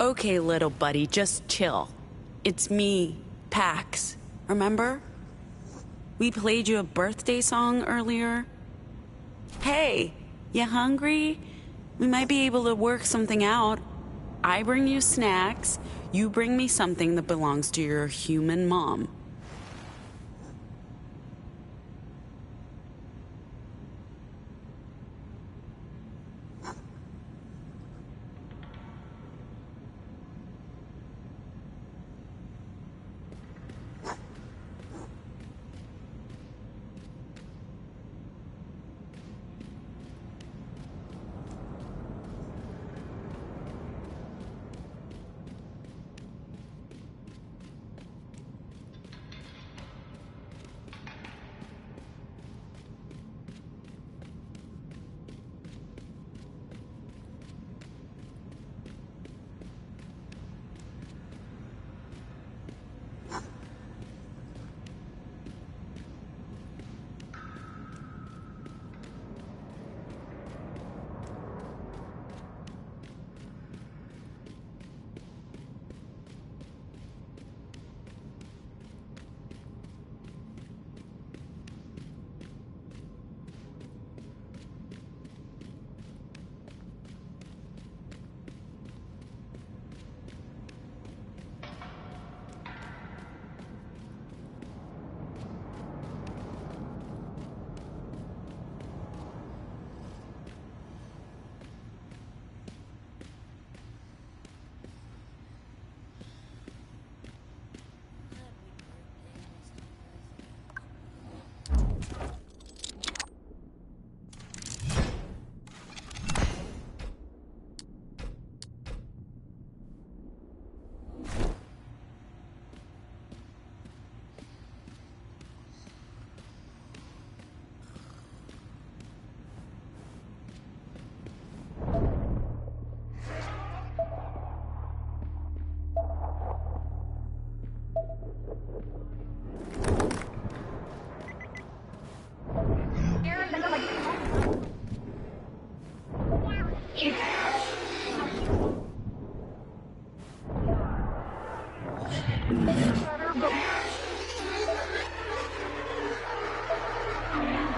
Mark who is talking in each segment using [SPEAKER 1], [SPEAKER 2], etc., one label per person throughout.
[SPEAKER 1] Okay, little buddy, just chill. It's me, Pax. Remember? We played you a birthday song earlier. Hey, you hungry? We might be able to work something out. I bring you snacks, you bring me something that belongs to your human mom.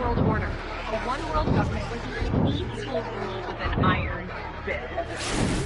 [SPEAKER 2] World order. A one-world government with peaceful rule with an iron fist.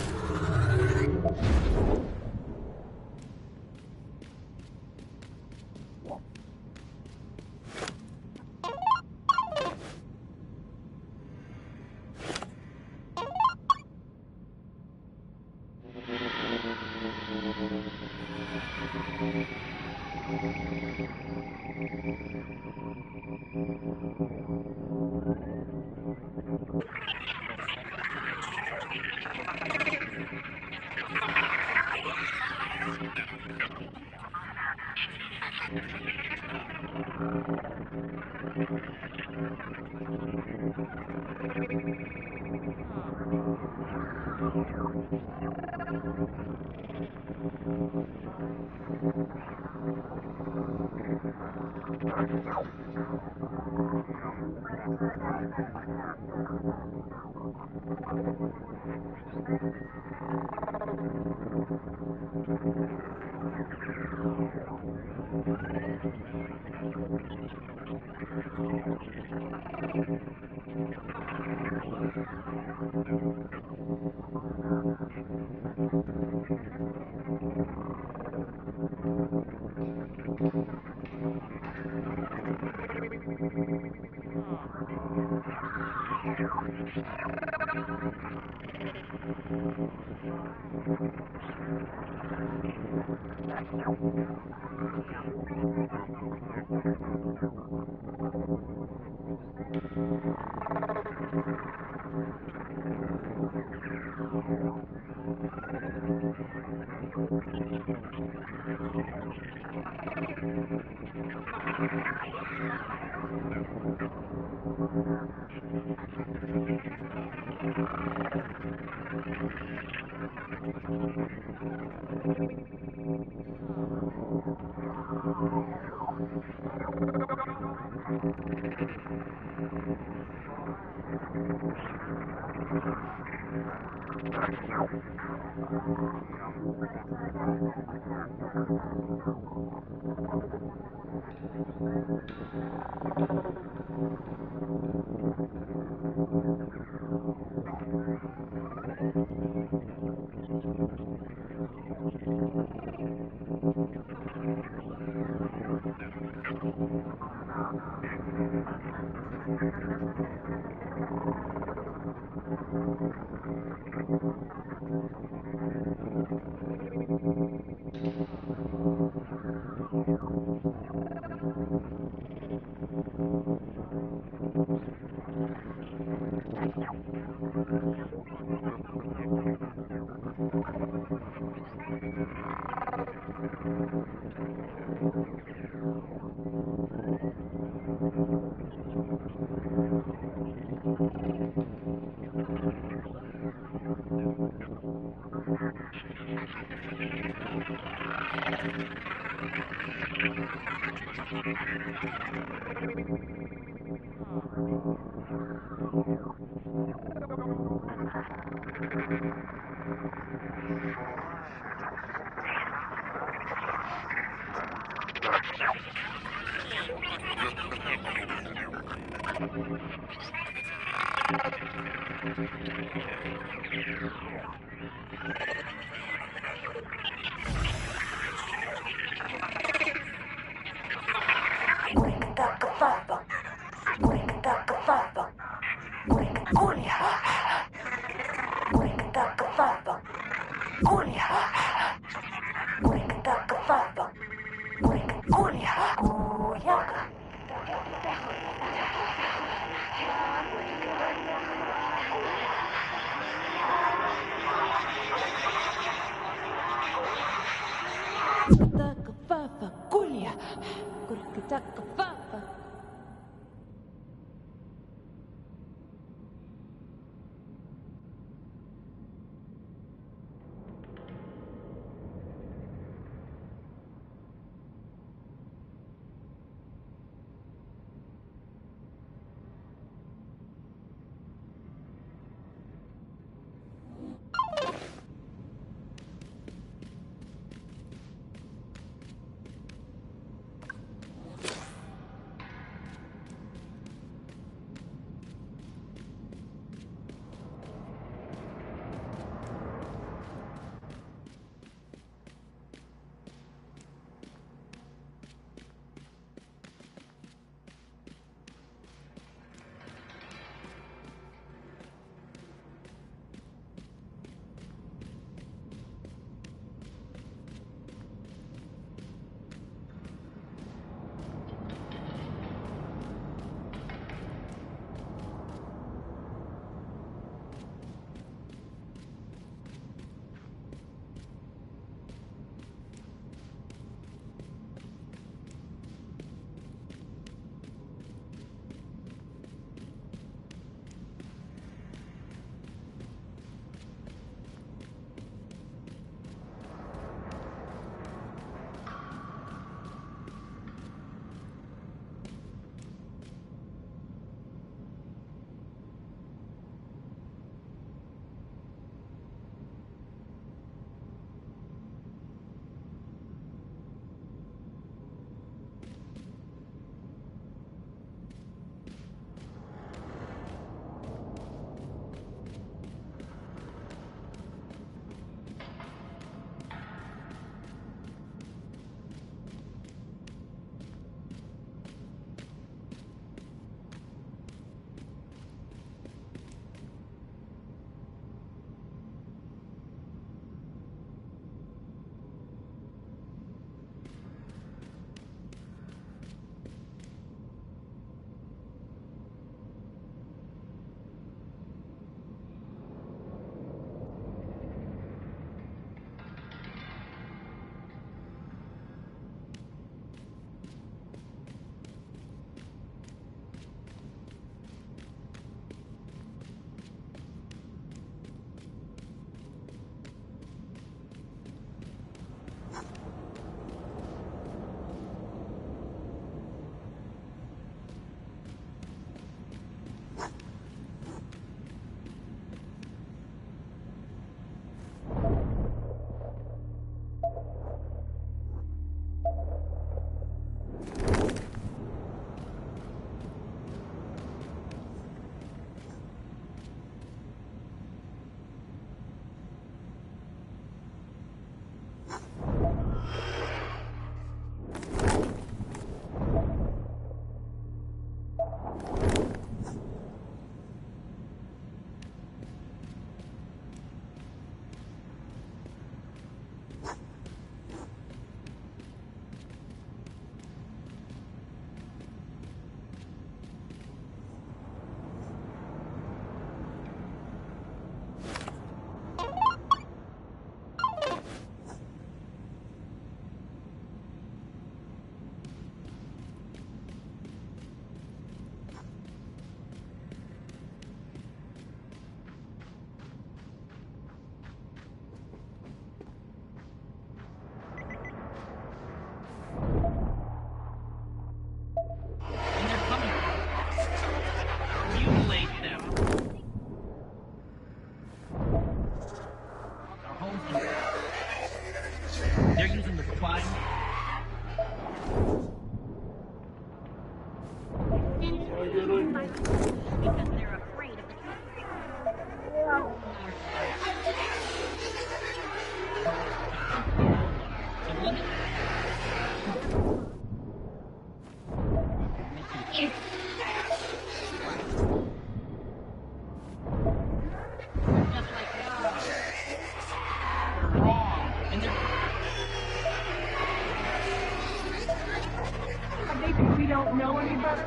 [SPEAKER 2] don't know any better.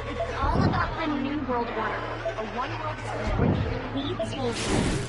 [SPEAKER 2] It's all about the New World Order, a one-world government which peaceful rule.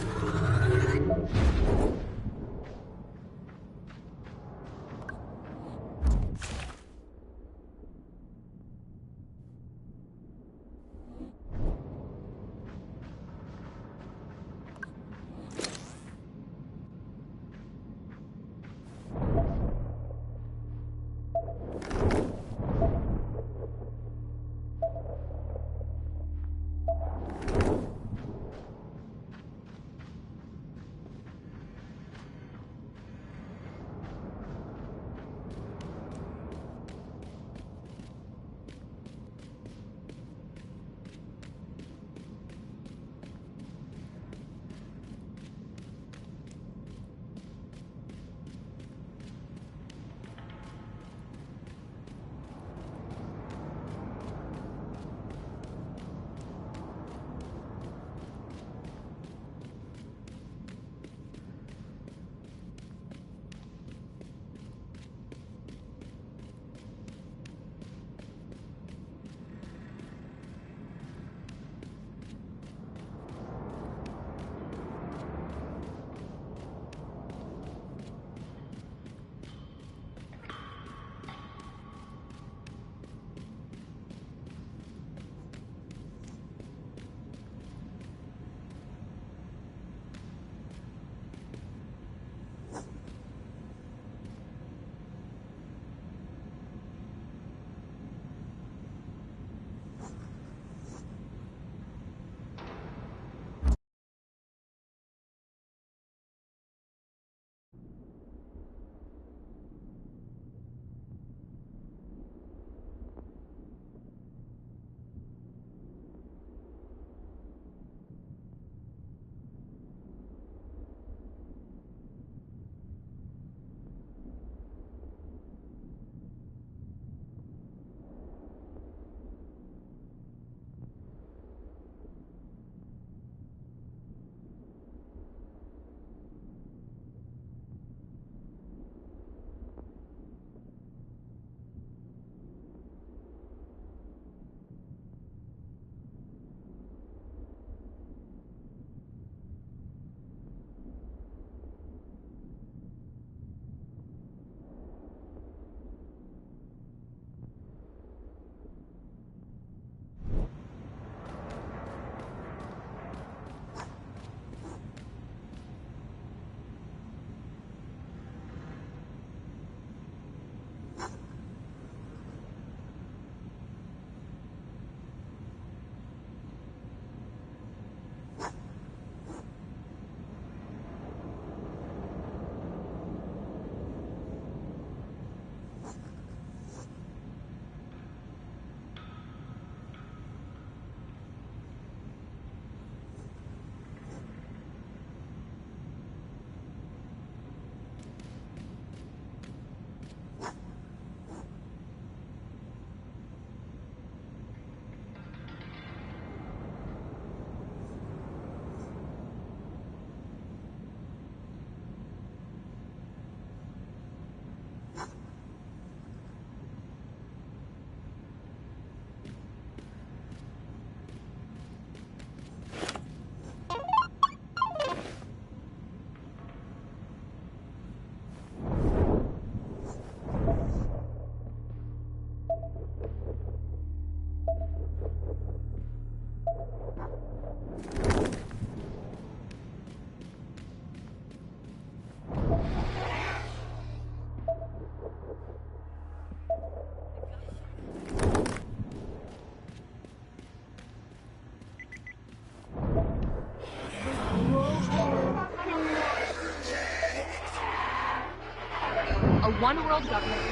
[SPEAKER 2] A one-world government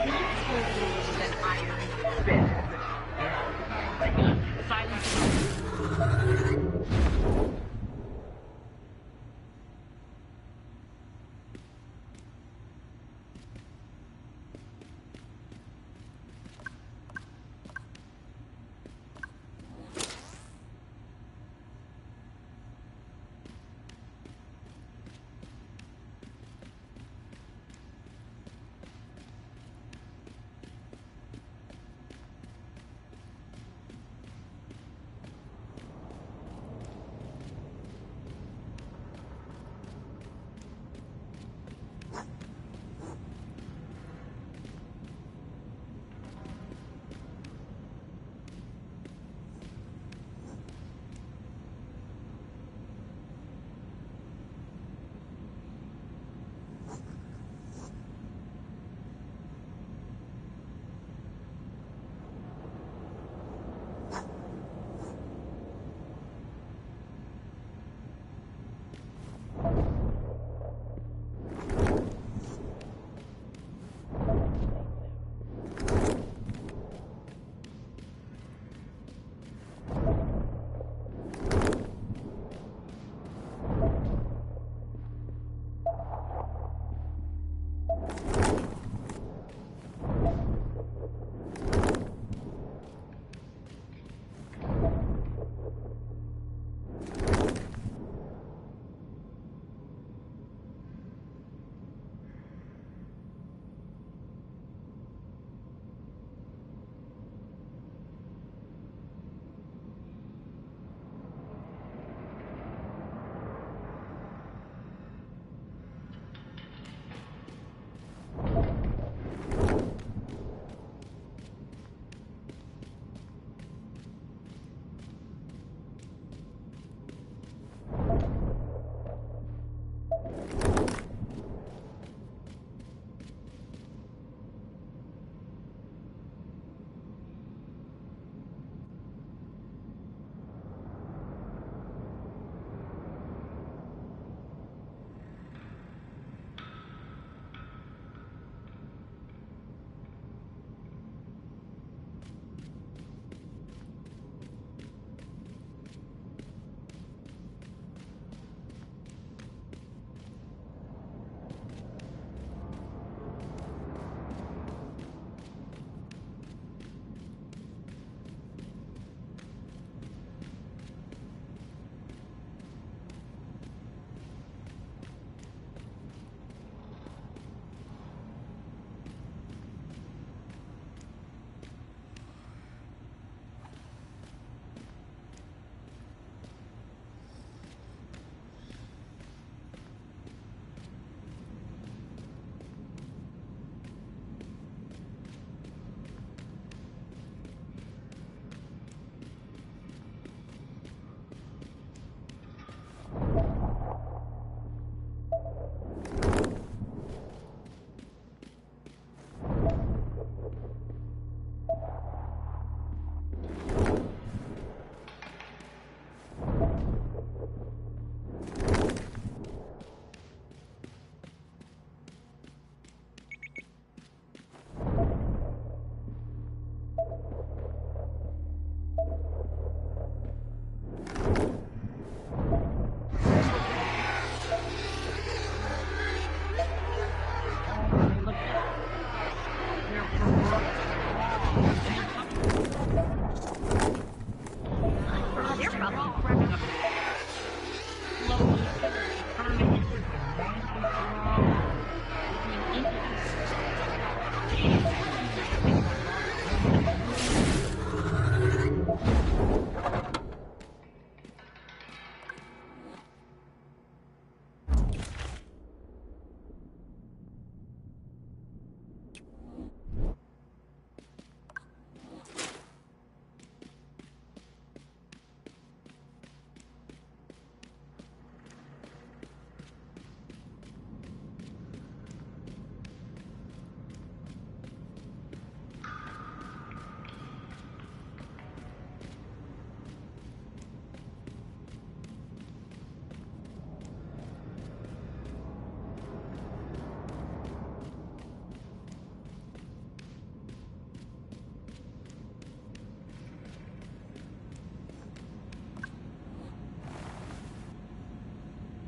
[SPEAKER 2] with peaceful rule with an iron fist. Silence.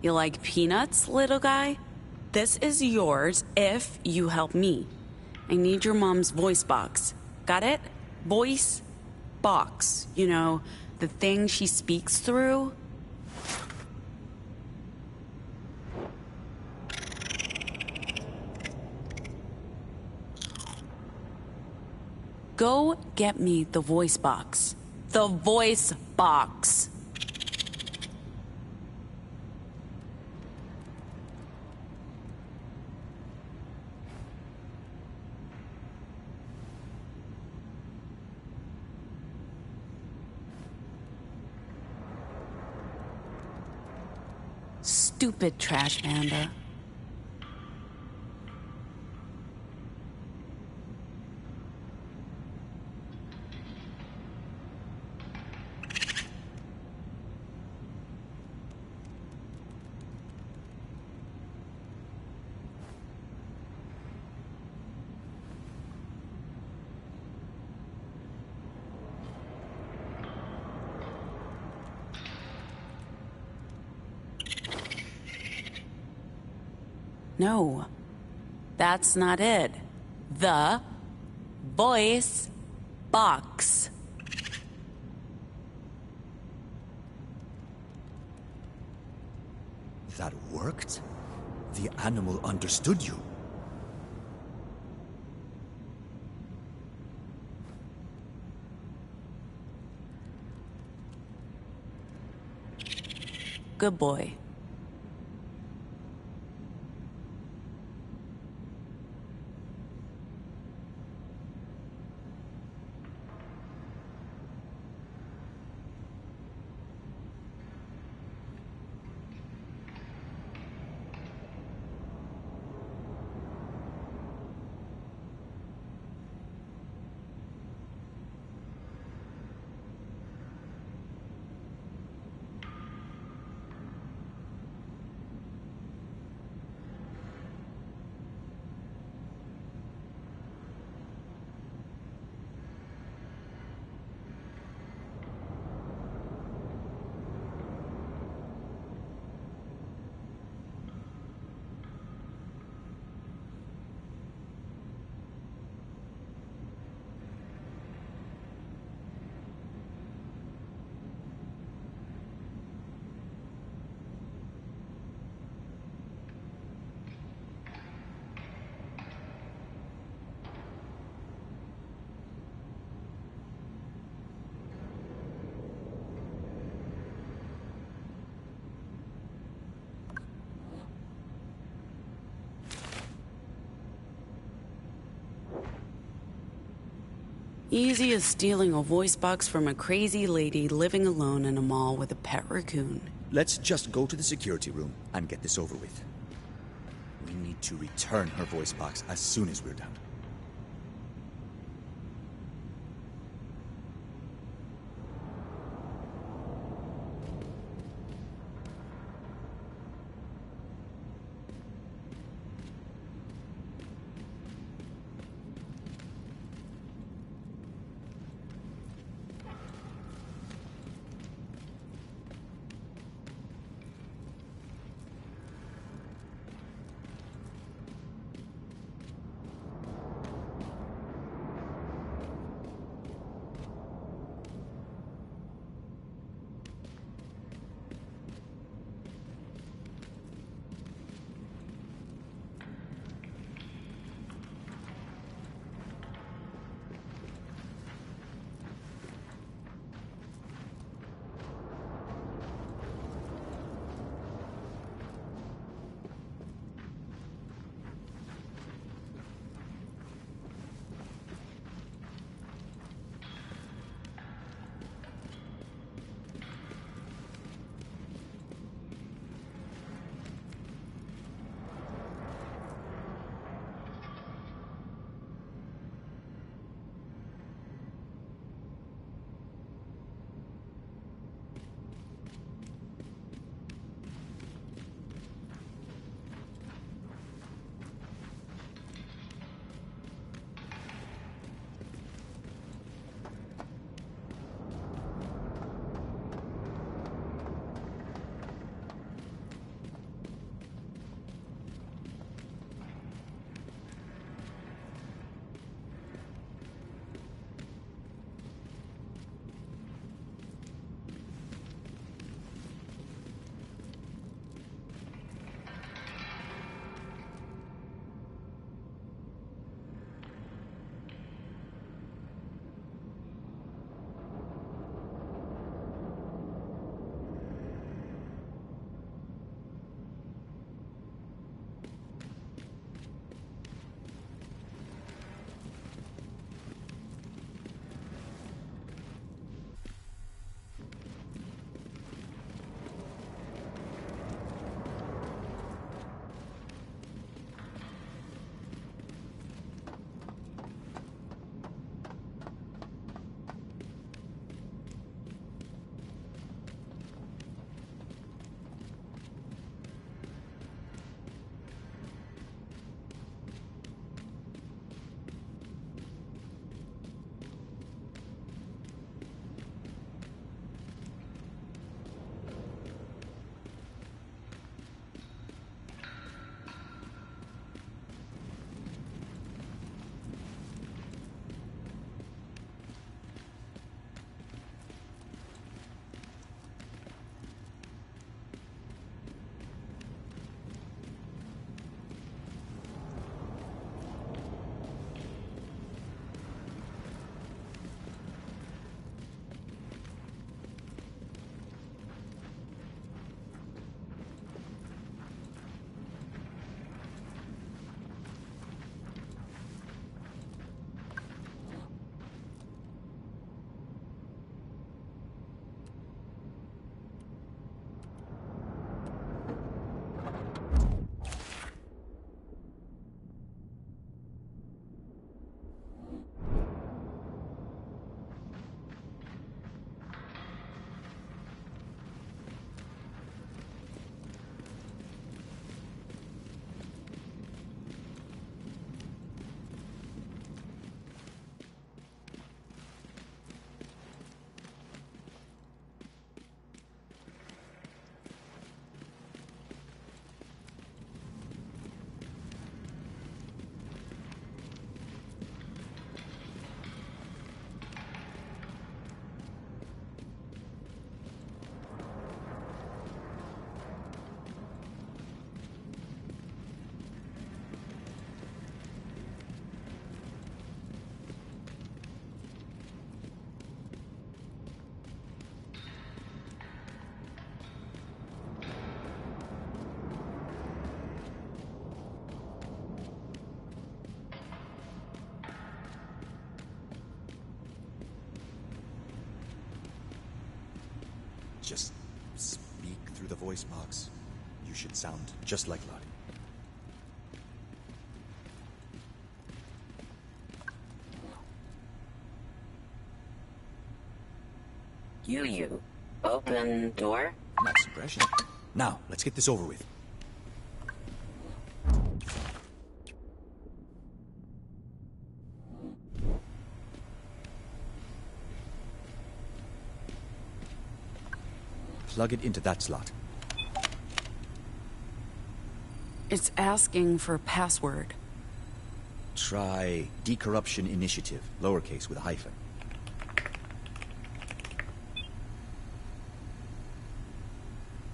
[SPEAKER 1] You like peanuts, little guy? This is yours if you help me. I need your mom's voice box. Got it? Voice box. You know, the thing she speaks through. Go get me the voice box. The voice box. Stupid trash panda. No, that's not it. The voice box.
[SPEAKER 3] That worked? The animal understood you.
[SPEAKER 1] Good boy. Easy as stealing a voice box from a crazy lady living alone in a mall with a pet raccoon.
[SPEAKER 3] Let's just go to the security room and get this over with. We need to return her voice box as soon as we're done. Just speak through the voice box. You should sound just like Lottie.
[SPEAKER 1] You. Open door?
[SPEAKER 3] Nice impression. Now, let's get this over with. Plug it into that slot.
[SPEAKER 1] It's asking for a password.
[SPEAKER 3] Try Decorruption Initiative, lowercase with a hyphen.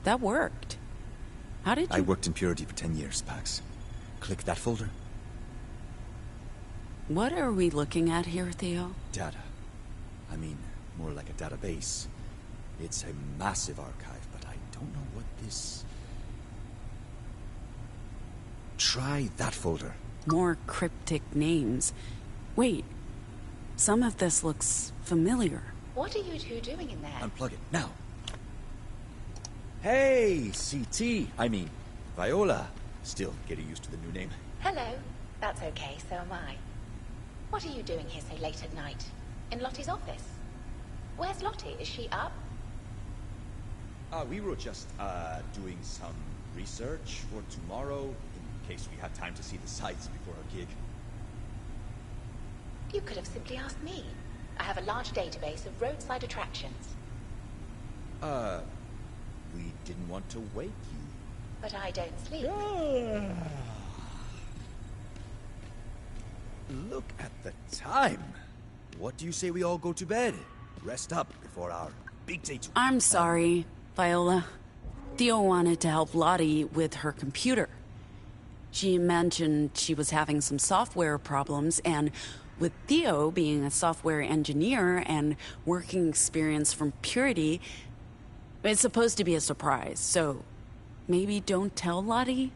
[SPEAKER 1] That worked. How did you...
[SPEAKER 3] I worked in Purity for 10 years, Pax. Click that folder.
[SPEAKER 1] What are we looking at here, Theo?
[SPEAKER 3] Data. I mean, more like a database. It's a massive archive, but I don't know what this... Try that folder.
[SPEAKER 1] More cryptic names. Wait, some of this looks familiar.
[SPEAKER 4] What are you two doing in there?
[SPEAKER 3] Unplug it, now. Hey, CT. I mean, Viola. Still getting used to the new name.
[SPEAKER 4] Hello. That's okay, so am I. What are you doing here so late at night? In Lottie's office? Where's Lottie? Is she up?
[SPEAKER 3] We were just, doing some research for tomorrow, in case we had time to see the sights before our gig.
[SPEAKER 4] You could have simply asked me. I have a large database of roadside attractions.
[SPEAKER 3] We didn't want to wake you.
[SPEAKER 4] But I don't sleep.
[SPEAKER 3] Look at the time. What do you say we all go to bed? Rest up before our big day tomorrow.
[SPEAKER 1] I'm sorry, Viola. Theo wanted to help Lottie with her computer. She mentioned she was having some software problems, and with Theo being a software engineer and working experience from Purity, it's supposed to be a surprise, so maybe don't tell Lottie?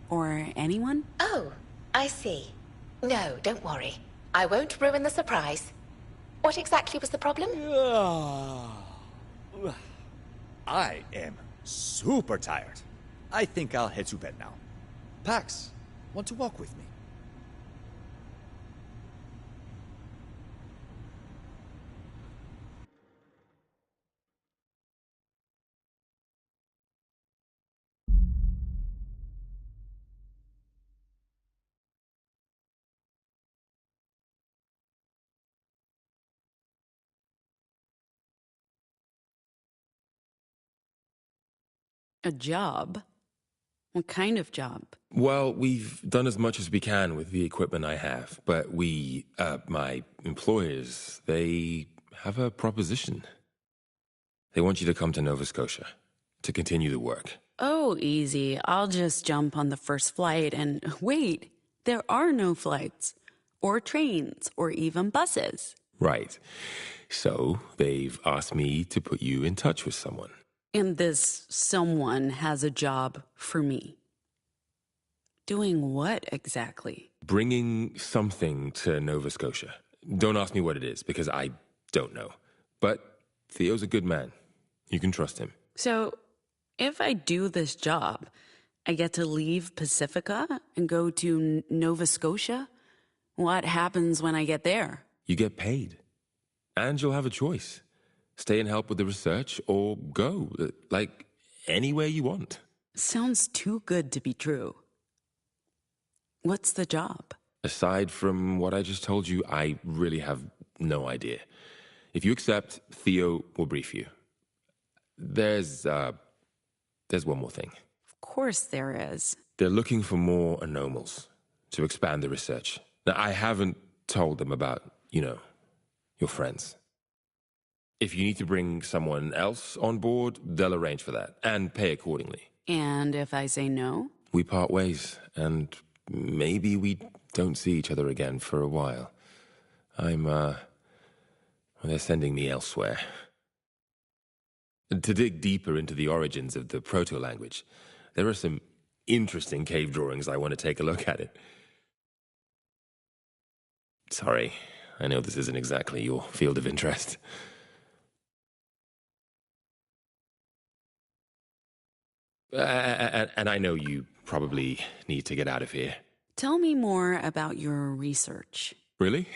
[SPEAKER 1] Or anyone?
[SPEAKER 4] Oh, I see. No, don't worry. I won't ruin the surprise. What exactly was the problem?
[SPEAKER 3] I am super tired. I think I'll head to bed now. Pax, want to walk with me?
[SPEAKER 1] A job? What kind of job?
[SPEAKER 5] Well, we've done as much as we can with the equipment I have, but my employers, they have a proposition. They want you to come to Nova Scotia to continue the work.
[SPEAKER 1] Oh, easy. I'll just jump on the first flight and wait, there are no flights, or trains, or even buses.
[SPEAKER 5] Right. So they've asked me to put you in touch with someone.
[SPEAKER 1] And this someone has a job for me. Doing what exactly?
[SPEAKER 5] Bringing something to Nova Scotia. Don't ask me what it is, because I don't know. But Theo's a good man. You can trust him.
[SPEAKER 1] So, if I do this job, I get to leave Pacifica and go to Nova Scotia? What happens when I get there?
[SPEAKER 5] You get paid. And you'll have a choice. Stay and help with the research, or go, like, anywhere you want.
[SPEAKER 1] Sounds too good to be true. What's the job?
[SPEAKER 5] Aside from what I just told you, I really have no idea. If you accept, Theo will brief you. There's one more thing.
[SPEAKER 1] Of course there is.
[SPEAKER 5] They're looking for more anomals to expand the research. Now, I haven't told them about, your friends. If you need to bring someone else on board, they'll arrange for that and pay accordingly. And
[SPEAKER 1] if I say no?
[SPEAKER 5] We part ways, and maybe we don't see each other again for a while. They're sending me elsewhere. To dig deeper into the origins of the proto-language, there are some interesting cave drawings I want to take a look at it. Sorry, I know this isn't exactly your field of interest. And I know you probably need to get out of here.
[SPEAKER 1] Tell me more about your research.
[SPEAKER 5] Really?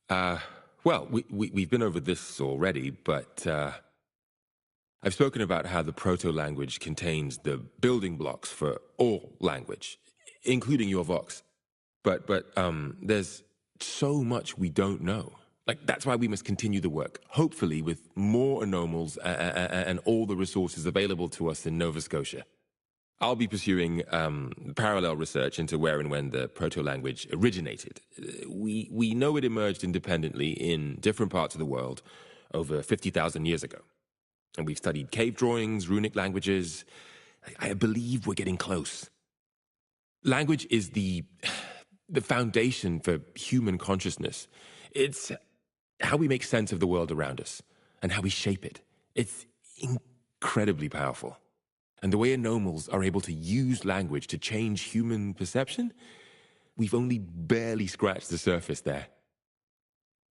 [SPEAKER 5] Well, we've been over this already, but I've spoken about how the proto-language contains the building blocks for all language, including your Vox. But there's so much we don't know. Like, that's why we must continue the work, hopefully with more anomals and all the resources available to us in Nova Scotia. I'll be pursuing parallel research into where and when the proto-language originated. We know it emerged independently in different parts of the world over 50,000 years ago. And we've studied cave drawings, runic languages. I believe we're getting close. Language is the foundation for human consciousness. It's how we make sense of the world around us and how we shape it. It's incredibly powerful. And the way anomals are able to use language to change human perception, we've only barely scratched the surface there.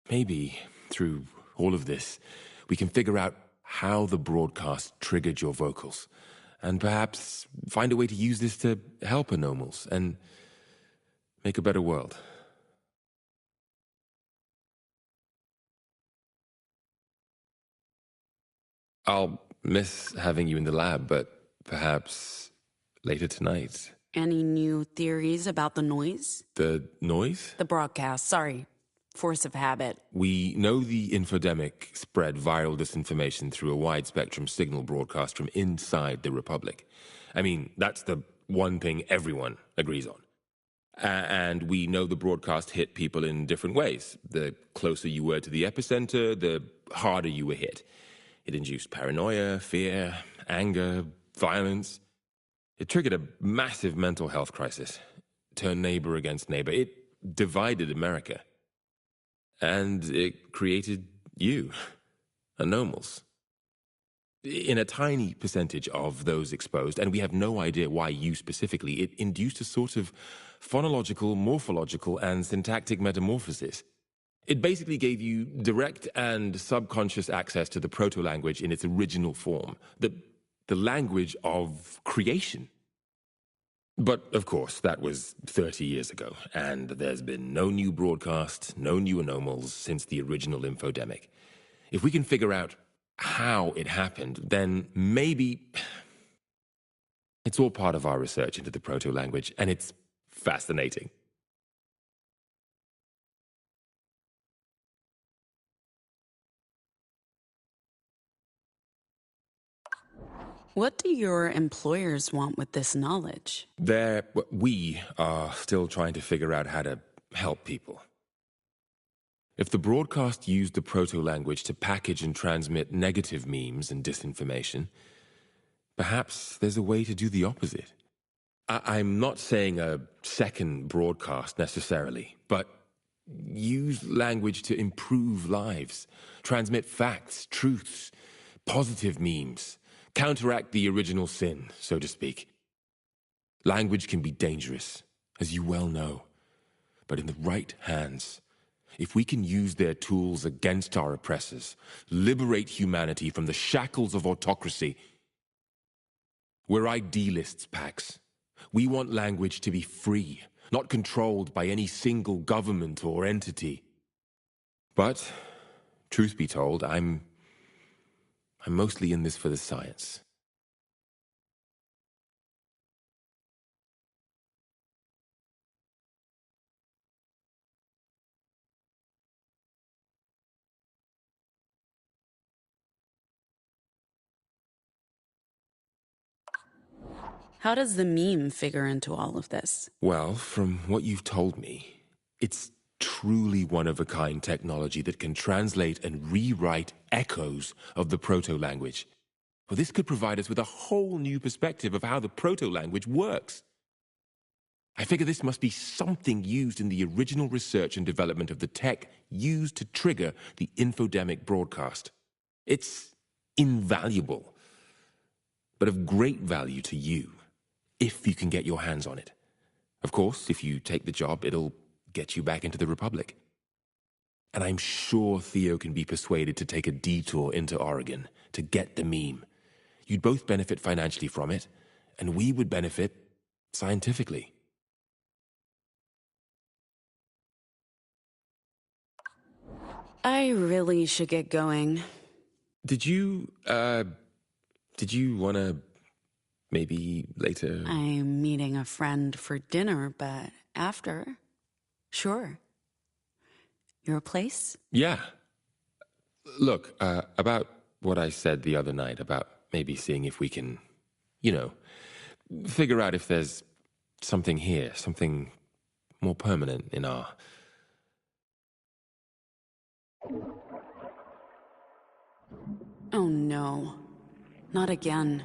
[SPEAKER 5] Maybe through all of this, we can figure out how the broadcast triggered your vocals, and perhaps find a way to use this to help anomals and make a better world. I'll miss having you in the lab, but perhaps later tonight.
[SPEAKER 1] Any new theories about the noise?
[SPEAKER 5] The noise?
[SPEAKER 1] The broadcast, sorry. Force of habit.
[SPEAKER 5] We know the infodemic spread viral disinformation through a wide-spectrum signal broadcast from inside the Republic. I mean, that's the one thing everyone agrees on. And we know the broadcast hit people in different ways. The closer you were to the epicenter, the harder you were hit. It induced paranoia, fear, anger, violence. It triggered a massive mental health crisis, turned neighbor against neighbor. It divided America. And it created you, anomals. In a tiny percentage of those exposed, and we have no idea why you specifically, it induced a sort of phonological, morphological, and syntactic metamorphosis. It basically gave you direct and subconscious access to the proto-language in its original form, the language of creation. But, of course, that was 30 years ago, and there's been no new broadcast, no new anomals since the original infodemic. If we can figure out how it happened, then maybe it's all part of our research into the proto-language, and it's fascinating.
[SPEAKER 1] What do your employers want with this knowledge?
[SPEAKER 5] We are still trying to figure out how to help people. If the broadcast used the proto-language to package and transmit negative memes and disinformation, perhaps there's a way to do the opposite. I'm not saying a second broadcast necessarily, but use language to improve lives, transmit facts, truths, positive memes, counteract the original sin, so to speak. Language can be dangerous, as you well know, but in the right hands, if we can use their tools against our oppressors, liberate humanity from the shackles of autocracy. We're idealists, Pax. We want language to be free, not controlled by any single government or entity. But, truth be told, I'm mostly in this for the science.
[SPEAKER 1] How does the meme figure into all of this?
[SPEAKER 5] Well, from what you've told me, it's truly one-of-a-kind technology that can translate and rewrite echoes of the proto-language. Well, this could provide us with a whole new perspective of how the proto-language works. I figure this must be something used in the original research and development of the tech used to trigger the infodemic broadcast. It's invaluable, but of great value to you, if you can get your hands on it. Of course, if you take the job, it'll get you back into the Republic. And I'm sure Theo can be persuaded to take a detour into Oregon to get the meme. You'd both benefit financially from it, and we would benefit scientifically.
[SPEAKER 1] I really should get going.
[SPEAKER 5] Did you want to maybe later?
[SPEAKER 1] I'm meeting a friend for dinner, but after, sure. Your place?
[SPEAKER 5] Yeah. Look, about what I said the other night about maybe seeing if we can, figure out if there's something here, something more permanent in our...
[SPEAKER 1] Oh no. Not again.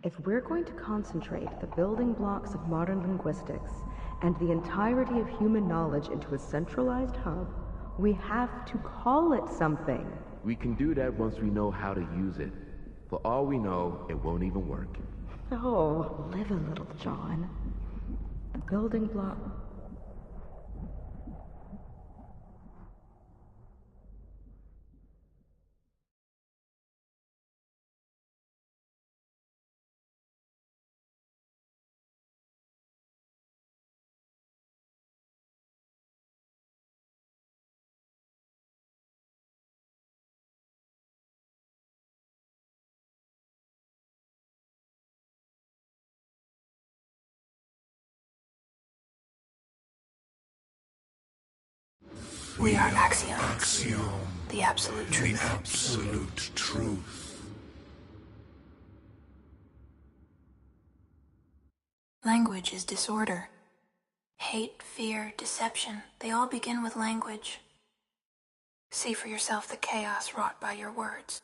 [SPEAKER 6] If we're going to concentrate the building blocks of modern linguistics and the entirety of human knowledge into a centralized hub, we have to call it something.
[SPEAKER 7] We can do that once we know how to use it. For all we know, it won't even work.
[SPEAKER 6] Oh, live a little, John. The building block...
[SPEAKER 8] We are Axiom.
[SPEAKER 9] Axiom.
[SPEAKER 8] The absolute truth.
[SPEAKER 9] The absolute truth.
[SPEAKER 8] Language is disorder. Hate, fear, deception, they all begin with language. See for yourself the chaos wrought by your words.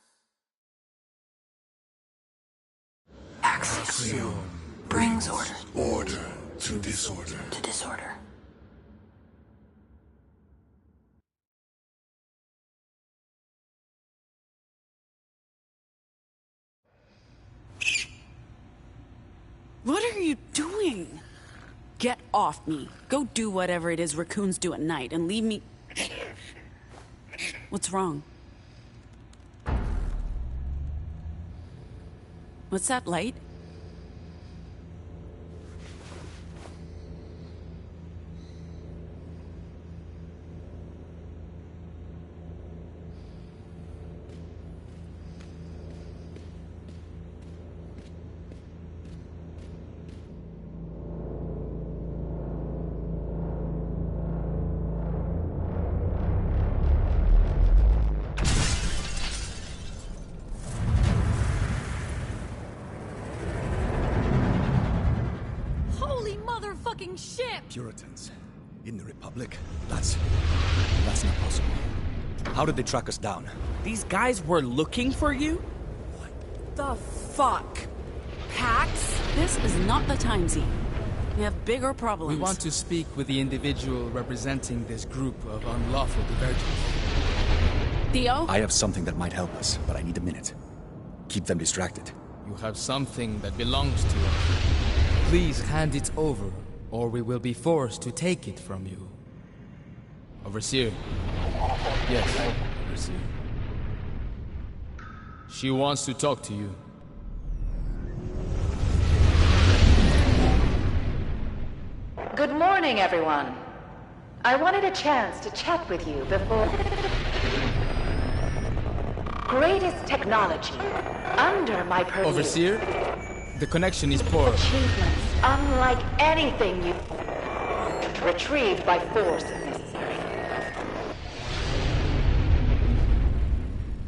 [SPEAKER 8] Axiom brings order.
[SPEAKER 9] Order to disorder.
[SPEAKER 8] To disorder.
[SPEAKER 1] What are you doing? Get off me. Go do whatever it is raccoons do at night and leave me... What's wrong? What's that light?
[SPEAKER 3] Ship! Puritans. In the Republic? That's not possible. How did they track us down?
[SPEAKER 10] These guys were looking for you?
[SPEAKER 1] What the fuck? Pax? This is not the time, Z. We have bigger problems.
[SPEAKER 11] We want to speak with the individual representing this group of unlawful divergents.
[SPEAKER 1] Theo?
[SPEAKER 3] I have something that might help us, but I need a minute. Keep them distracted.
[SPEAKER 11] You have something that belongs to us. Please hand it over, or we will be forced to take it from you. Overseer. Yes, Overseer. She wants to talk to you.
[SPEAKER 4] Good morning, everyone. I wanted a chance to chat with you before... Greatest technology under my purview.
[SPEAKER 11] Overseer, the connection is poor.
[SPEAKER 4] Achievements unlike anything you've retrieved by force if necessary.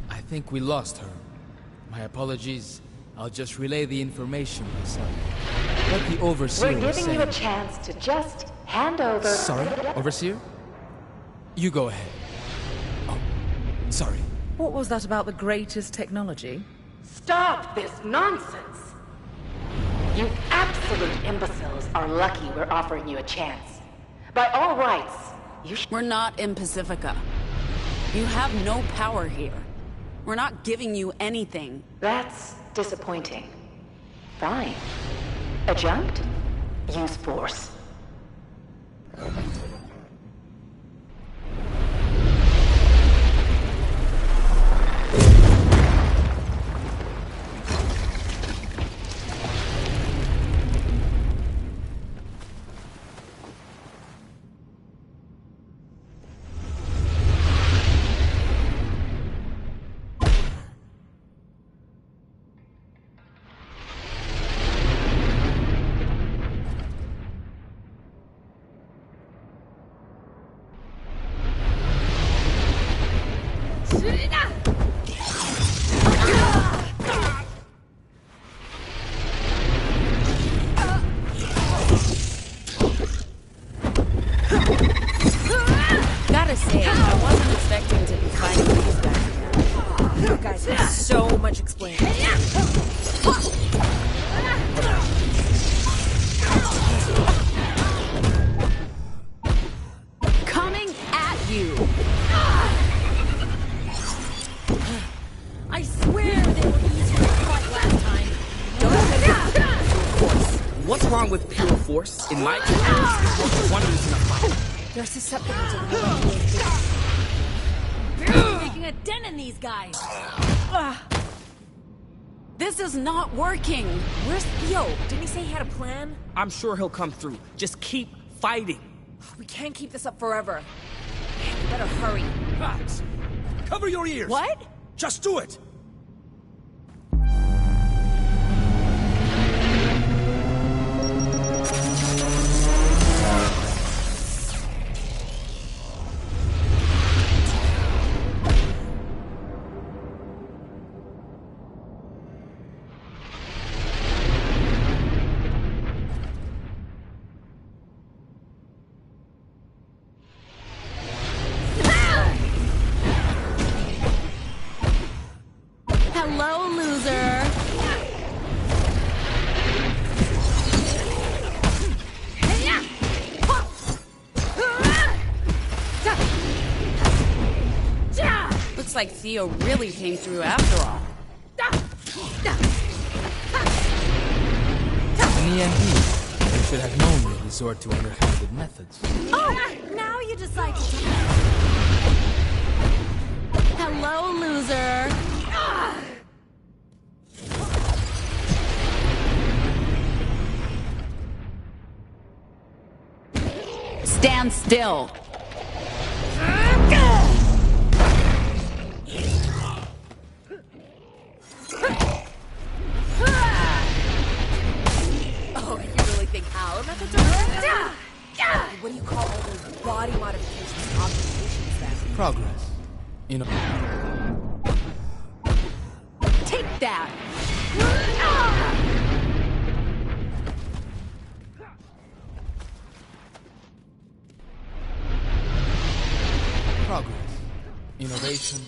[SPEAKER 11] I think we lost her. My apologies. I'll just relay the information myself. What the Overseer
[SPEAKER 4] We're giving
[SPEAKER 11] saying.
[SPEAKER 4] you a chance to just hand over...
[SPEAKER 11] Sorry, Overseer? You go ahead. Oh,
[SPEAKER 10] Sorry.
[SPEAKER 12] What was that about the greatest technology?
[SPEAKER 4] Stop this nonsense! You absolute imbeciles are lucky we're offering you a chance. By all rights,
[SPEAKER 1] We're not in Pacifica. You have no power here. We're not giving you anything.
[SPEAKER 4] That's disappointing. Fine. Adjunct? Use force.
[SPEAKER 1] Gotta say, I wasn't expecting to be fighting these guys again.
[SPEAKER 12] You guys have so much explaining.
[SPEAKER 1] Coming at you!
[SPEAKER 12] I swear they were easier to fight last time.
[SPEAKER 10] What's wrong with pure force? In my experience, it works wonders in a fight.
[SPEAKER 12] They're susceptible to the barely making a dent in these guys.
[SPEAKER 1] This is not working!
[SPEAKER 12] Where's Theo? Didn't he say he had a plan?
[SPEAKER 10] I'm sure he'll come through. Just keep fighting.
[SPEAKER 12] We can't keep this up forever. We better hurry.
[SPEAKER 3] Max, cover your ears.
[SPEAKER 1] What?
[SPEAKER 3] Just do it.
[SPEAKER 1] Hello, loser! Looks like Theo really came through after all.
[SPEAKER 11] In the end, you should have known to resort to underhanded methods.
[SPEAKER 12] Oh! Now you decide to
[SPEAKER 1] Hello, loser! Stand still!
[SPEAKER 12] Oh, you really think our methods are better? What do you call all those body modifications and optimizations then?
[SPEAKER 11] Progress.
[SPEAKER 1] Take that!
[SPEAKER 11] Progress. Innovation.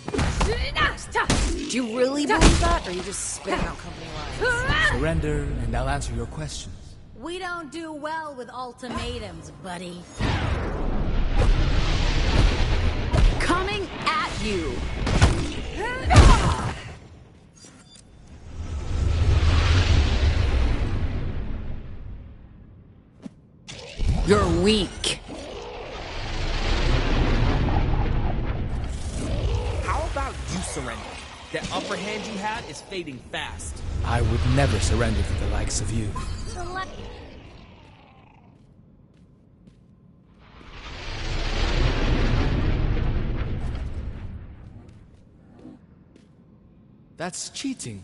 [SPEAKER 12] Do you really believe that, or are you just spitting out company lines?
[SPEAKER 11] Surrender, and I'll answer your questions.
[SPEAKER 13] We don't do well with ultimatums, buddy.
[SPEAKER 1] Coming at you! You're weak.
[SPEAKER 10] How about you surrender? That upper hand you had is fading fast.
[SPEAKER 11] I would never surrender to the likes of you. That's cheating.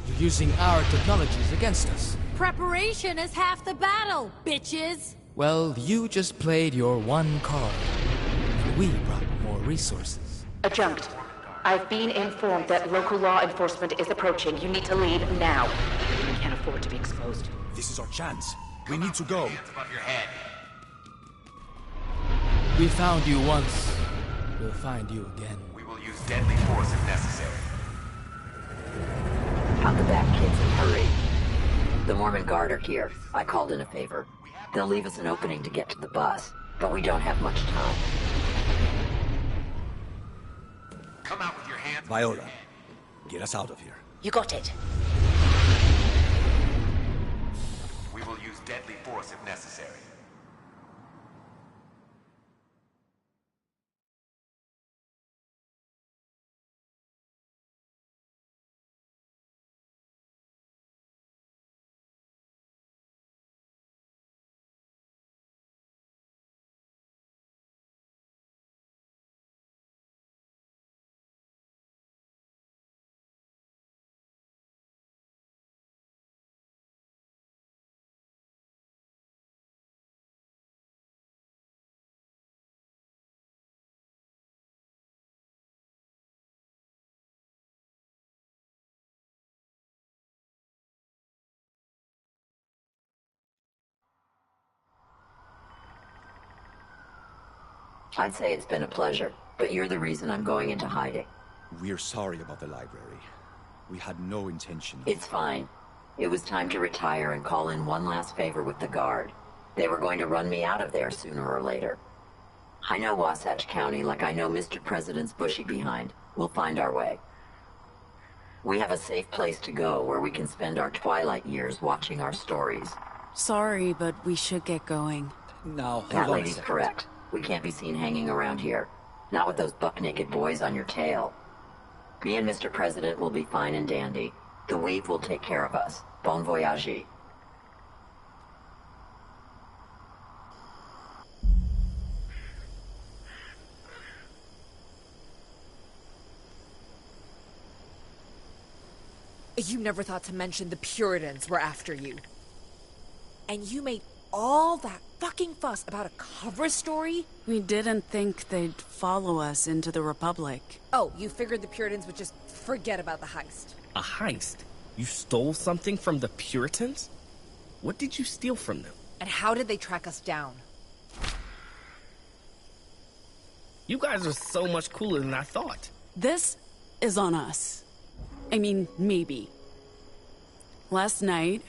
[SPEAKER 11] You're using our technologies against us.
[SPEAKER 13] Preparation is half the battle, bitches!
[SPEAKER 11] Well, you just played your one card, and we brought more resources.
[SPEAKER 4] Adjunct. I've been informed that local law enforcement is approaching. You need to leave now. We can't afford to be exposed.
[SPEAKER 3] This is our chance. We need to go.
[SPEAKER 11] We found you once. We'll find you again.
[SPEAKER 14] We will use deadly force if necessary.
[SPEAKER 15] Out the back, kids, and hurry. The Mormon Guard are here. I called in a favor. They'll leave us an opening to get to the bus, but we don't have much time.
[SPEAKER 14] Come out with your hands.
[SPEAKER 3] Viola, get us out of here.
[SPEAKER 15] You got it.
[SPEAKER 14] We will use deadly force if necessary.
[SPEAKER 15] I'd say it's been a pleasure, but you're the reason I'm going into hiding.
[SPEAKER 3] We're sorry about the library. We had no intention of...
[SPEAKER 15] It's fine. It was time to retire and call in one last favor with the Guard. They were going to run me out of there sooner or later. I know Wasatch County like I know Mr. President's bushy behind. We'll find our way. We have a safe place to go where we can spend our twilight years watching our stories.
[SPEAKER 1] Sorry, but we should get going.
[SPEAKER 3] No,
[SPEAKER 15] that lady's correct. We can't be seen hanging around here. Not with those buck-naked boys on your tail. Me and Mr. President will be fine and dandy. The Weave will take care of us. Bon voyage.
[SPEAKER 12] You never thought to mention the Puritans were after you. And you made all that fucking fuss about a cover story?
[SPEAKER 1] We didn't think they'd follow us into the Republic.
[SPEAKER 12] Oh, you figured the Puritans would just forget about the heist.
[SPEAKER 10] A heist? You stole something from the Puritans? What did you steal from them?
[SPEAKER 12] And how did they track us down?
[SPEAKER 10] You guys are so much cooler than I thought.
[SPEAKER 1] This is on us. I mean, maybe. Last night,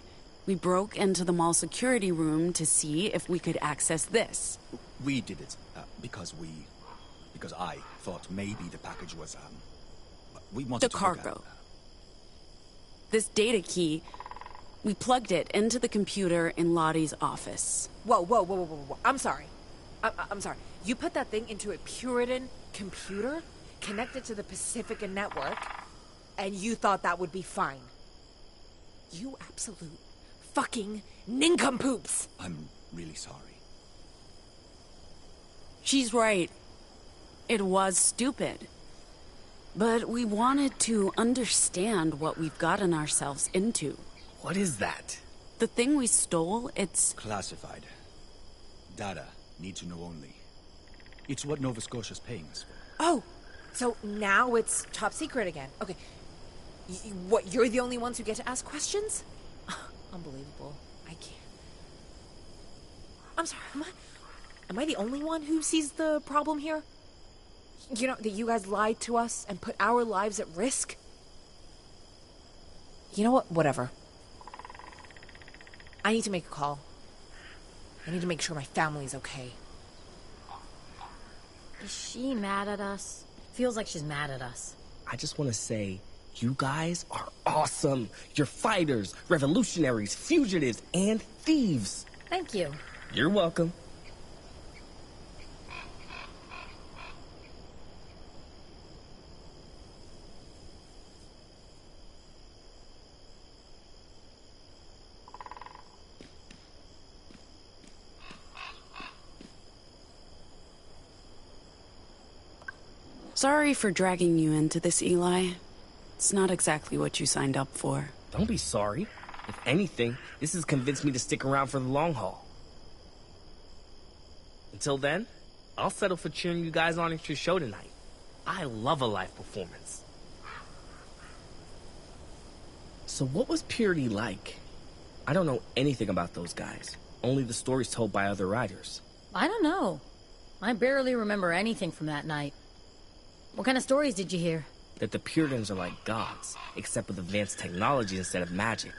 [SPEAKER 1] we broke into the mall security room to see if we could access this.
[SPEAKER 3] We did it because I thought maybe the package was, we wanted
[SPEAKER 1] the cargo. This data key, we plugged it into the computer in Lottie's office.
[SPEAKER 12] Whoa. I'm sorry. I'm sorry. You put that thing into a Puritan computer, connected to the Pacifica network, and you thought that would be fine. You absolute fucking nincompoops!
[SPEAKER 3] I'm really sorry.
[SPEAKER 1] She's right. It was stupid. But we wanted to understand what we've gotten ourselves into.
[SPEAKER 10] What is that?
[SPEAKER 1] The thing we stole, it's...
[SPEAKER 3] classified. Data. Need to know only. It's what Nova Scotia's paying us for.
[SPEAKER 12] Oh! So now it's top secret again. Okay. What, you're the only ones who get to ask questions? Unbelievable. I can't. I'm sorry, am I the only one who sees the problem here? You know, that you guys lied to us and put our lives at risk? You know what? Whatever. I need to make a call. I need to make sure my family's okay.
[SPEAKER 13] Is she mad at us? Feels like she's mad at us.
[SPEAKER 10] I just want to say, you guys are awesome. You're fighters, revolutionaries, fugitives, and thieves.
[SPEAKER 13] Thank you.
[SPEAKER 10] You're welcome.
[SPEAKER 1] Sorry for dragging you into this, Eli. It's not exactly what you signed up for.
[SPEAKER 10] Don't be sorry. If anything, this has convinced me to stick around for the long haul. Until then, I'll settle for cheering you guys on at your show tonight. I love a live performance. So what was Purity like? I don't know anything about those guys. Only the stories told by other writers.
[SPEAKER 13] I don't know. I barely remember anything from that night. What kind of stories did you hear?
[SPEAKER 10] That the Puritans are like gods, except with advanced technology instead of magic.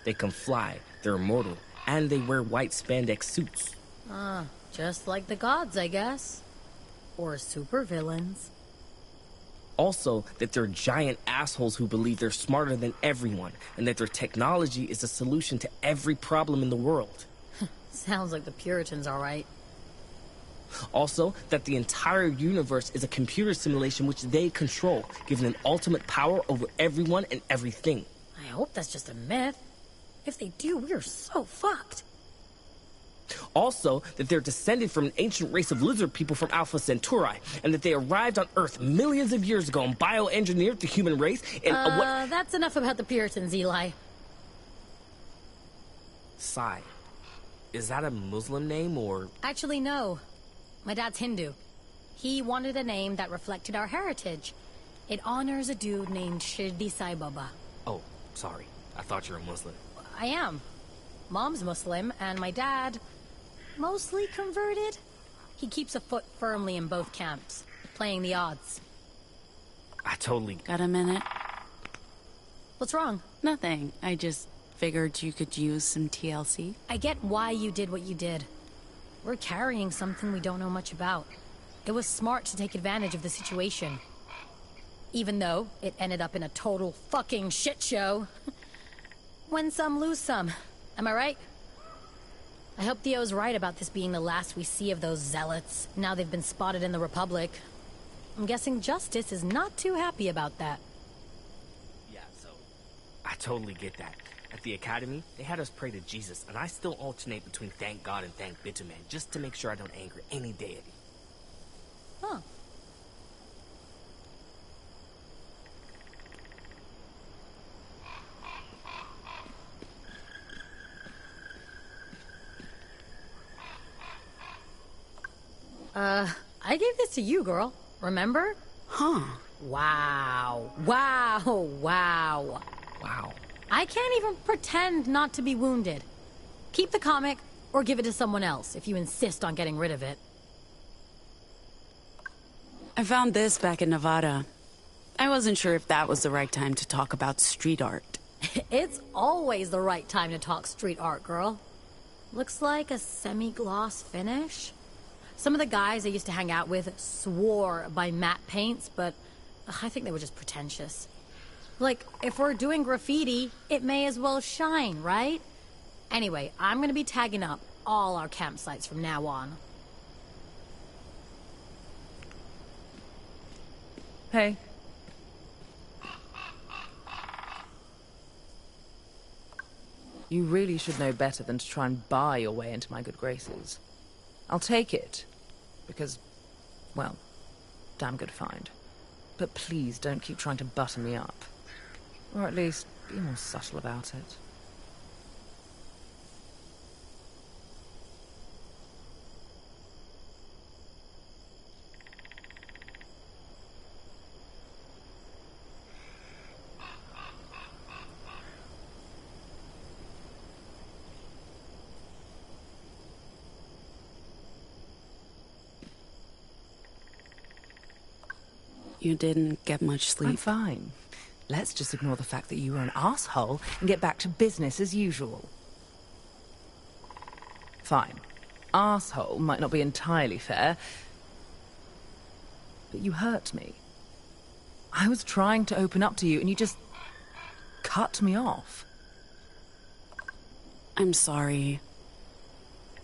[SPEAKER 10] They can fly, they're immortal, and they wear white spandex suits.
[SPEAKER 13] Ah, just like the gods, I guess. Or supervillains.
[SPEAKER 10] Also, that they're giant assholes who believe they're smarter than everyone, and that their technology is a solution to every problem in the world.
[SPEAKER 13] Sounds like the Puritans, all right.
[SPEAKER 10] Also, that the entire universe is a computer simulation which they control, giving them ultimate power over everyone and everything.
[SPEAKER 13] I hope that's just a myth. If they do, we're so fucked.
[SPEAKER 10] Also, that they're descended from an ancient race of lizard people from Alpha Centauri, and that they arrived on Earth millions of years ago and bioengineered the human race, and what—
[SPEAKER 13] That's enough about the Puritans, Eli.
[SPEAKER 10] Sai. Is that a Muslim name, or—
[SPEAKER 13] Actually, no. My dad's Hindu. He wanted a name that reflected our heritage. It honors a dude named Shirdi Sai Baba.
[SPEAKER 10] Oh, sorry. I thought you were a Muslim.
[SPEAKER 13] I am. Mom's Muslim, and my dad, mostly converted. He keeps a foot firmly in both camps, playing the odds.
[SPEAKER 10] I totally—
[SPEAKER 1] Got a minute?
[SPEAKER 13] What's wrong?
[SPEAKER 1] Nothing. I just figured you could use some TLC.
[SPEAKER 13] I get why you did what you did. We're carrying something we don't know much about. It was smart to take advantage of the situation. Even though it ended up in a total fucking shit show. Win some, lose some. Am I right? I hope Theo's right about this being the last we see of those zealots, now they've been spotted in the Republic. I'm guessing Justice is not too happy about that.
[SPEAKER 10] Yeah, so— I totally get that. At the Academy, they had us pray to Jesus, and I still alternate between thank God and thank Bitumen, just to make sure I don't anger any deity.
[SPEAKER 13] Huh. I gave this to you, girl. Remember?
[SPEAKER 1] Huh.
[SPEAKER 13] Wow. Wow. Wow.
[SPEAKER 10] Wow.
[SPEAKER 13] I can't even pretend not to be wounded. Keep the comic, or give it to someone else, if you insist on getting rid of it.
[SPEAKER 1] I found this back in Nevada. I wasn't sure if that was the right time to talk about street art.
[SPEAKER 13] It's always the right time to talk street art, girl. Looks like a semi-gloss finish. Some of the guys I used to hang out with swore by matte paints, but I think they were just pretentious. Like, if we're doing graffiti, it may as well shine, right? Anyway, I'm gonna be tagging up all our campsites from now on.
[SPEAKER 16] Hey. You really should know better than to try and buy your way into my good graces. I'll take it, because, well, damn good find. But please don't keep trying to butter me up. Or at least, be more subtle about it.
[SPEAKER 1] You didn't get much sleep.
[SPEAKER 16] I'm fine. Let's just ignore the fact that you were an asshole and get back to business as usual. Fine. Asshole might not be entirely fair, but you hurt me. I was trying to open up to you and you just cut me off.
[SPEAKER 1] I'm sorry.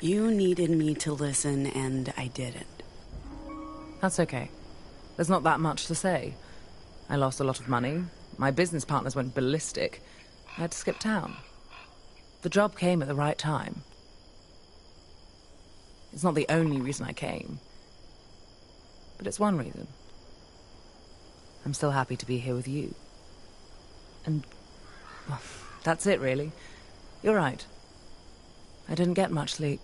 [SPEAKER 1] You needed me to listen and I didn't.
[SPEAKER 16] That's okay. There's not that much to say. I lost a lot of money. My business partners went ballistic. I had to skip town. The job came at the right time. It's not the only reason I came, but it's one reason. I'm still happy to be here with you. And, well, that's it, really. You're right. I didn't get much sleep.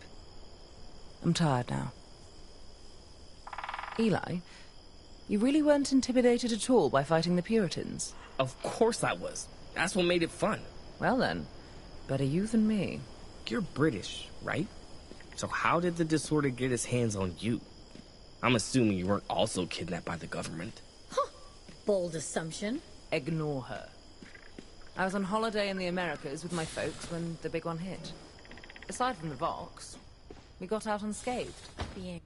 [SPEAKER 16] I'm tired now. Eli, you really weren't intimidated at all by fighting the Puritans?
[SPEAKER 10] Of course I was. That's what made it fun.
[SPEAKER 16] Well then, better you than me.
[SPEAKER 10] You're British, right? So how did the disorder get its hands on you? I'm assuming you weren't also kidnapped by the government.
[SPEAKER 13] Huh. bold assumption.
[SPEAKER 16] Ignore her. I was on holiday in the Americas with my folks when the big one hit. Aside from the Vox, we got out unscathed.
[SPEAKER 13] Being...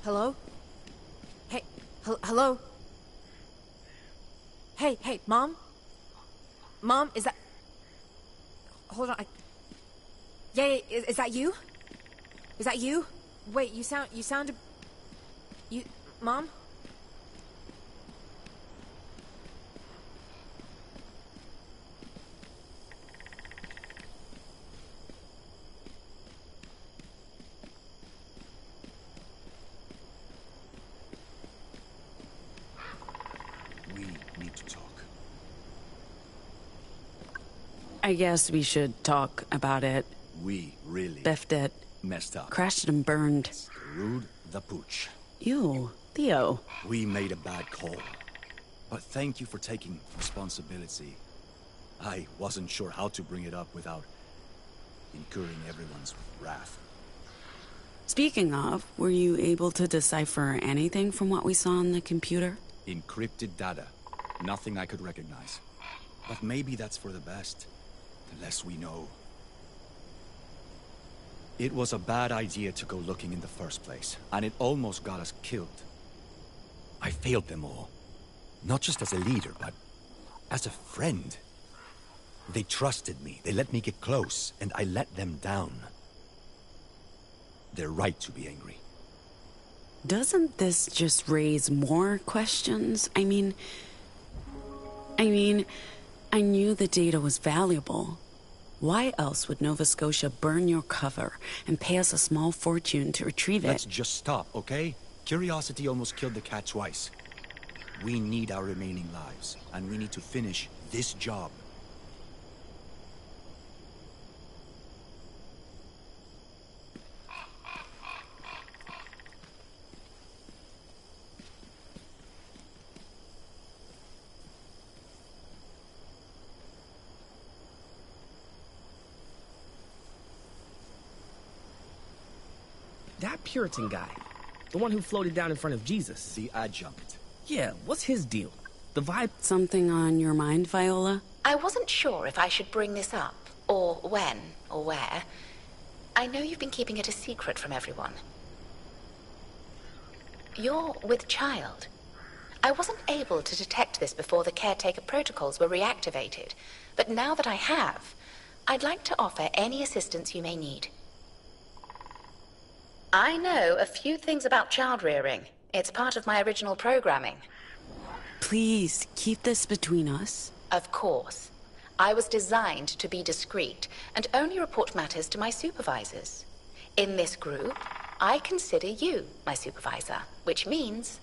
[SPEAKER 12] Hello? Hey, hello? Hey, Mom? Mom, is that... Hold on, Yeah, is that you? Is that you? Wait, you sound... Mom?
[SPEAKER 1] I guess we should talk about it.
[SPEAKER 3] We really
[SPEAKER 1] Biffed it.
[SPEAKER 3] messed up.
[SPEAKER 1] Crashed it and burned.
[SPEAKER 3] Screwed the pooch.
[SPEAKER 1] You, Theo.
[SPEAKER 3] We made a bad call. But thank you for taking responsibility. I wasn't sure how to bring it up without incurring everyone's wrath.
[SPEAKER 1] Speaking of, were you able to decipher anything from what we saw on the computer?
[SPEAKER 3] Encrypted data. Nothing I could recognize. But maybe that's for the best. The less we know. It was a bad idea to go looking in the first place, and it almost got us killed. I failed them all. Not just as a leader, but as a friend. They trusted me, they let me get close, and I let them down. They're right to be angry.
[SPEAKER 1] Doesn't this just raise more questions? I mean, I knew the data was valuable. Why else would Nova Scotia burn your cover and pay us a small fortune to retrieve it?
[SPEAKER 3] Let's just stop, okay? Curiosity almost killed the cat twice. We need our remaining lives, and we need to finish this job.
[SPEAKER 10] That Puritan guy, the one who floated down in front of Jesus.
[SPEAKER 3] The adjunct.
[SPEAKER 10] Yeah, what's his deal? The vibe...
[SPEAKER 1] Something on your mind, Viola?
[SPEAKER 4] I wasn't sure if I should bring this up, or when, or where. I know you've been keeping it a secret from everyone. You're with child. I wasn't able to detect this before the caretaker protocols were reactivated, but now that I have, I'd like to offer any assistance you may need. I know a few things about child rearing. It's part of my original programming.
[SPEAKER 1] Please, keep this between us.
[SPEAKER 4] Of course. I was designed to be discreet and only report matters to my supervisors. In this group, I consider you my supervisor, which means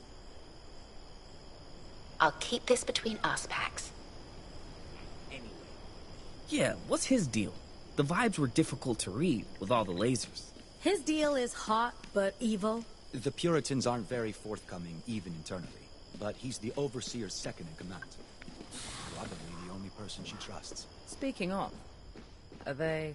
[SPEAKER 4] I'll keep this between us, Pax.
[SPEAKER 10] Anyway. Yeah, what's his deal? The vibes were difficult to read with all the lasers.
[SPEAKER 13] His deal is hot but evil.
[SPEAKER 3] The Puritans aren't very forthcoming, even internally. But he's the Overseer's second in command. Probably the only person she trusts.
[SPEAKER 16] Speaking of, are they...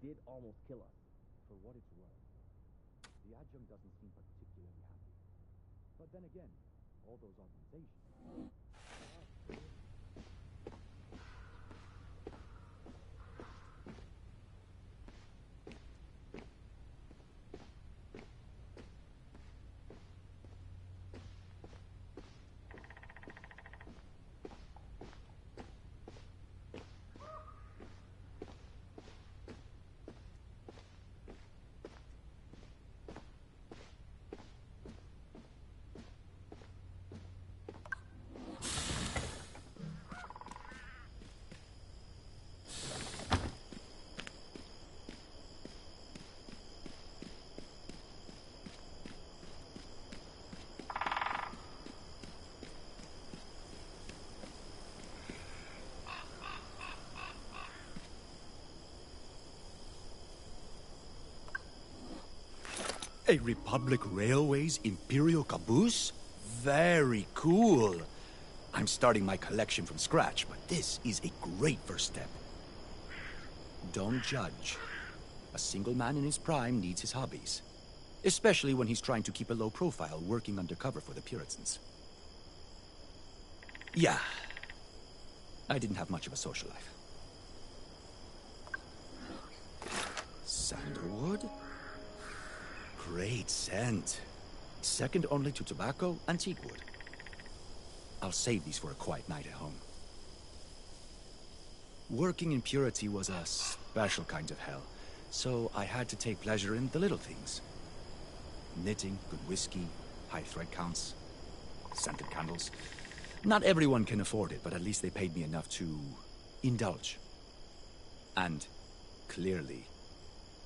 [SPEAKER 7] Did almost kill us.
[SPEAKER 3] For what it's worth, the adjunct doesn't seem particularly happy. But then again, all those organizations... A Republic Railways Imperial caboose? Very cool. I'm starting my collection from scratch, but this is a great first step. Don't judge. A single man in his prime needs his hobbies. Especially when he's trying to keep a low profile working undercover for the Puritans. Yeah. I didn't have much of a social life. Sandalwood? Great scent. Second only to tobacco and teakwood. I'll save these for a quiet night at home. Working in purity was a special kind of hell, so I had to take pleasure in the little things. Knitting, good whiskey, high thread counts, scented candles. Not everyone can afford it, but at least they paid me enough to indulge. And clearly,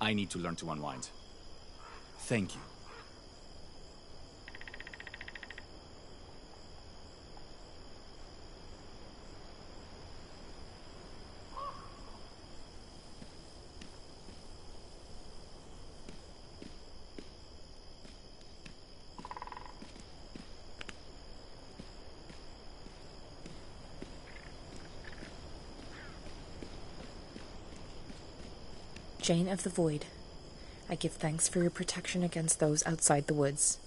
[SPEAKER 3] I need to learn to unwind. Thank you.
[SPEAKER 17] Jane of the Void, I give thanks for your protection against those outside the woods.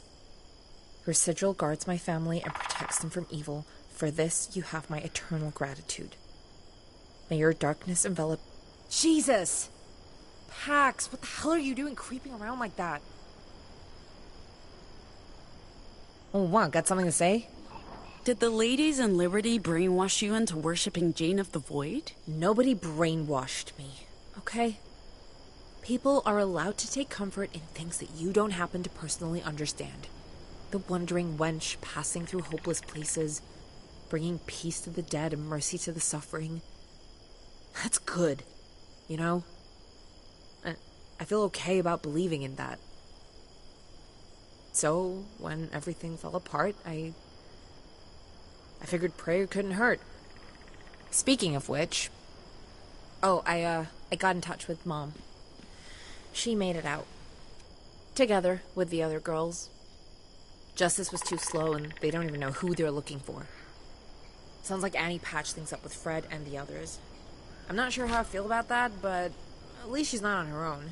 [SPEAKER 17] Your sigil guards my family and protects them from evil. For this, you have my eternal gratitude. May your darkness envelop...
[SPEAKER 12] Jesus! Pax, what the hell are you doing creeping around like that?
[SPEAKER 17] Oh, what? Got something to say?
[SPEAKER 1] Did the ladies in Liberty brainwash you into worshipping Jane of the Void?
[SPEAKER 17] Nobody brainwashed me, okay? People are allowed to take comfort in things that you don't happen to personally understand. The wandering wench passing through hopeless places, bringing peace to the dead and mercy to the suffering. That's good, you know? I feel okay about believing in that. So, when everything fell apart, I figured prayer couldn't hurt. Speaking of which... Oh, I got in touch with Mom. She made it out. Together with the other girls. Justice was too slow and they don't even know who they're looking for. Sounds like Annie patched things up with Fred and the others. I'm not sure how I feel about that, but at least she's not on her own.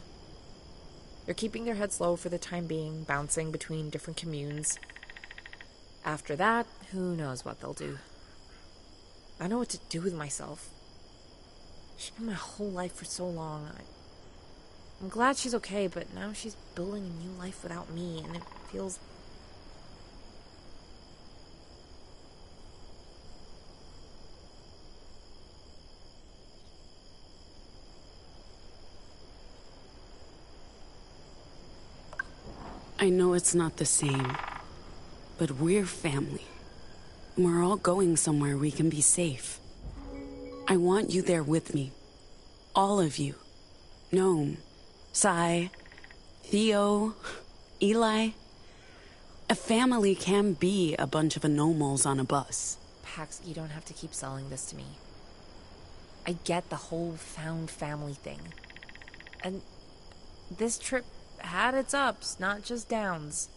[SPEAKER 17] They're keeping their heads low for the time being, bouncing between different communes. After that, who knows what they'll do. I don't know what to do with myself. She's been my whole life for so long. I'm glad she's okay, but now she's building a new life without me, and it feels...
[SPEAKER 1] I know it's not the same, but we're family. And we're all going somewhere we can be safe. I want you there with me. All of you. Gnome, Sai, Theo, Eli. A family can be a bunch of anomals on a bus.
[SPEAKER 17] Pax, you don't have to keep selling this to me. I get the whole found family thing. And this trip had its ups, not just downs.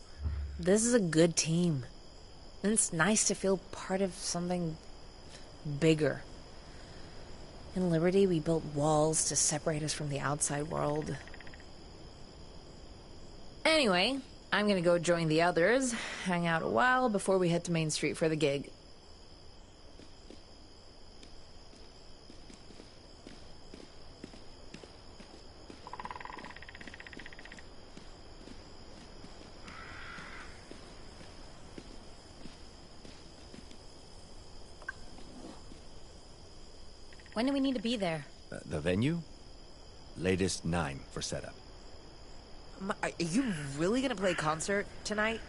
[SPEAKER 17] This is a good team. And it's nice to feel part of something bigger. In Liberty, we built walls to separate us from the outside world. Anyway, I'm gonna go join the others, hang out a while before we head to Main Street for the gig.
[SPEAKER 13] When do we need to be there?
[SPEAKER 3] The venue? Latest 9 for setup.
[SPEAKER 12] Are you really gonna play a concert tonight?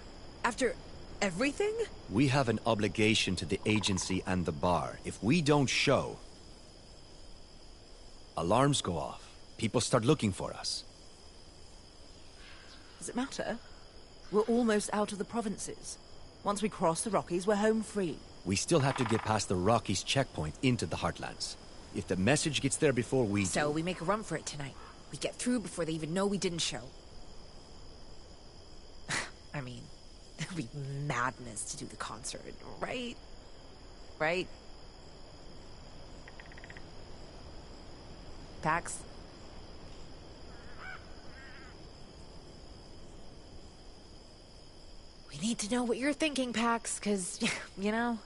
[SPEAKER 12] After everything?
[SPEAKER 3] We have an obligation to the agency and the bar. If we don't show, alarms go off. People start looking for us.
[SPEAKER 18] Does it matter? We're almost out of the provinces. Once we cross the Rockies, we're home free.
[SPEAKER 3] We still have to get past the Rockies checkpoint into the Heartlands. If the message gets there before we
[SPEAKER 12] So we make a run for it tonight. We get through before they even know we didn't show. I mean, it'd be madness to do the concert, right? Right? Pax? We need to know what you're thinking, Pax, because, you know...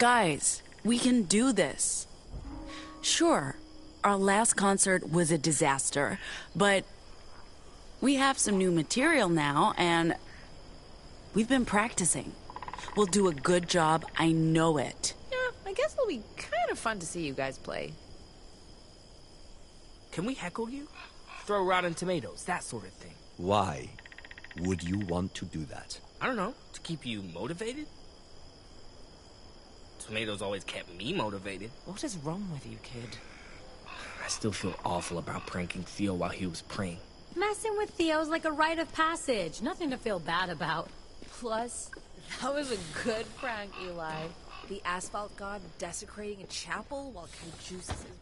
[SPEAKER 1] Guys, we can do this. Sure, our last concert was a disaster, but we have some new material now, and we've been practicing. We'll do a good job, I know it.
[SPEAKER 17] Yeah, I guess it'll be kind of fun to see you guys play.
[SPEAKER 10] Can we heckle you? Throw rotten tomatoes, that sort of thing.
[SPEAKER 3] Why would you want to do that?
[SPEAKER 10] I don't know, to keep you motivated? Tomatoes always kept me motivated.
[SPEAKER 17] What is wrong with you, kid?
[SPEAKER 10] I still feel awful about pranking Theo while he was praying.
[SPEAKER 13] Messing with Theo's like a rite of passage. Nothing to feel bad about.
[SPEAKER 12] Plus, that was a good prank, Eli. The asphalt god desecrating a chapel while Kid juices his...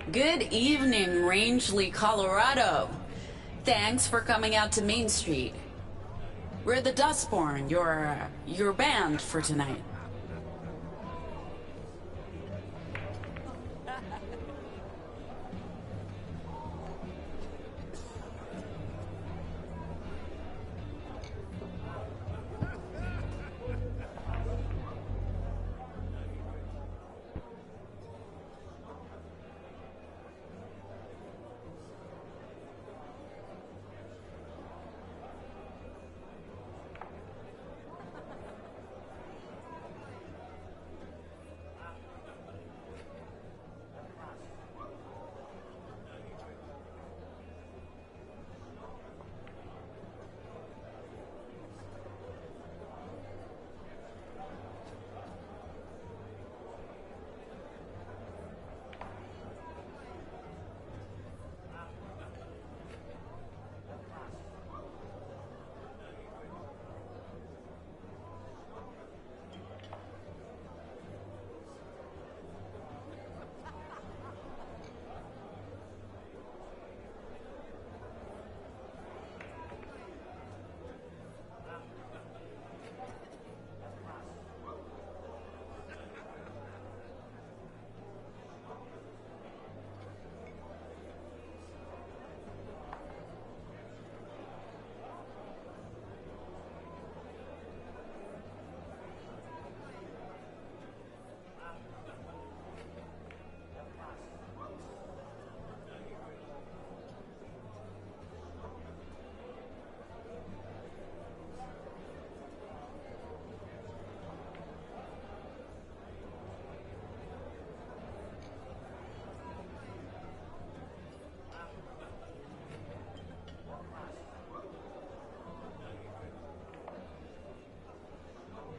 [SPEAKER 1] Good evening, Rangeley, Colorado. Thanks for coming out to Main Street. We're the Dustborn, your band for tonight.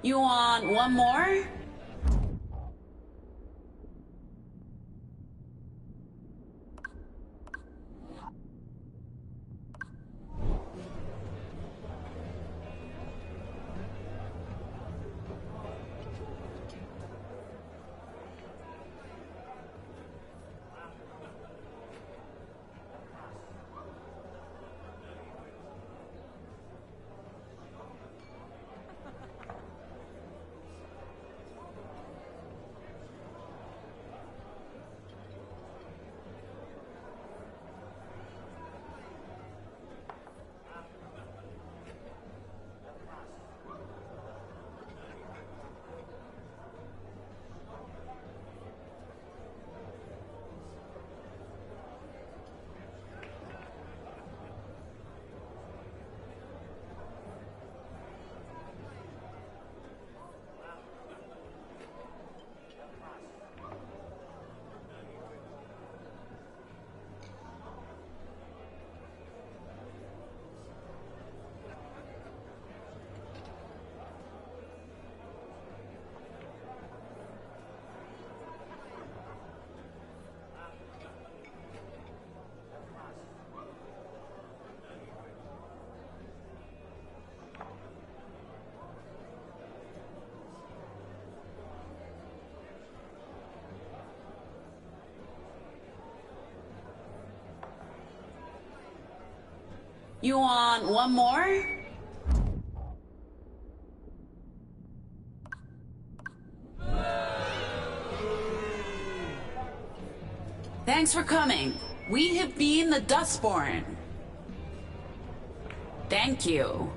[SPEAKER 1] You want one more? You want one more? Thanks for coming. We have been the Dustborn. Thank you.